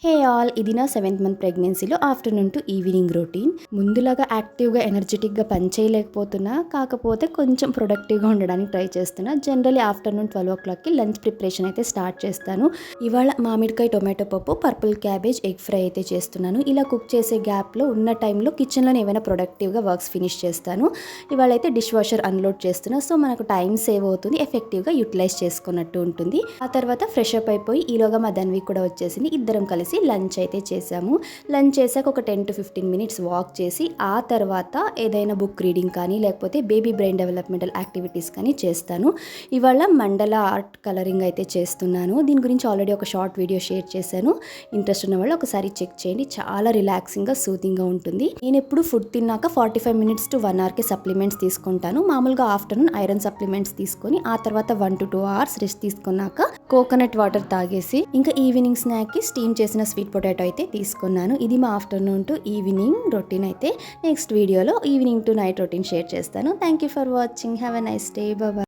Hey all, ఇది నా 7th month ప్రెగ్నెన్సీలో ఆఫ్టర్నూన్ టు ఈవినింగ్ రొటీన్. ముందులాగా యాక్టివ్గా ఎనర్జెటిక్గా పని చేయలేకపోతున్నా, కాకపోతే కొంచెం ప్రొడక్టివ్గా ఉండడానికి ట్రై చేస్తున్నా. జనరలీ ఆఫ్టర్నూన్ 12 ఓ క్లాక్కి లంచ్ ప్రిపరేషన్ అయితే స్టార్ట్ చేస్తాను. ఇవాళ మామిడికాయ టొమాటో పప్పు, పర్పుల్ క్యాబేజ్, ఎగ్ ఫ్రై అయితే చేస్తున్నాను. ఇలా కుక్ చేసే గ్యాప్లో ఉన్న టైంలో కిచెన్లోనే ఏమైనా ప్రొడక్టివ్గా వర్క్స్ ఫినిష్ చేస్తాను. ఇవాళ అయితే డిష్ వాషర్ అన్లోడ్ చేస్తున్నా, సో మనకు టైం సేవ్ అవుతుంది, ఎఫెక్టివ్గా యూటిలైజ్ చేసుకున్నట్టు ఉంటుంది. ఆ తర్వాత ఫ్రెష్ అప్ అయిపోయి ఈలోగా మా ధన్వి కూడా వచ్చేసింది. ఇద్దరం కలిసి లంచ్ అయితే చేసాము. లంచ్ చేశాక ఒక 10 to 15 మినిట్స్ వాక్ చేసి ఆ తర్వాత ఏదైనా బుక్ రీడింగ్ కానీ లేకపోతే బేబీ బ్రెయిన్ డెవలప్మెంటల్ యాక్టివిటీస్ కానీ చేస్తాను. ఇవాళ మండల ఆర్ట్ కలరింగ్ అయితే చేస్తున్నాను. దీని గురించి ఆల్రెడీ ఒక షార్ట్ వీడియో షేర్ చేశాను. ఇంట్రెస్ట్ ఉన్న వాళ్ళు ఒకసారి చెక్ చేయండి. చాలా రిలాక్సింగ్గా సూతింగ్గా ఉంటుంది. నేను ఎప్పుడు ఫుడ్ తిన్నాక 45 మినిట్స్ to 1 అవర్కి సప్లిమెంట్స్ తీసుకుంటాను. మామూలుగా ఆఫ్టర్నూన్ ఐరన్ సప్లిమెంట్స్ తీసుకొని ఆ తర్వాత 1 to 2 అవర్స్ రెస్ట్ తీసుకున్నాక కోకోనట్ వాటర్ తాగేసి ఇంకా ఈవినింగ్ స్నాక్కి స్టీమ్ చేసిన స్వీట్ పొటాటో అయితే తీసుకున్నాను. ఇది మా ఆఫ్టర్నూన్ టు ఈవినింగ్ రొటీన్ అయితే నెక్స్ట్ వీడియోలో evening to night routine share చేస్తాను. Thank you for watching. Have a nice day. Bye.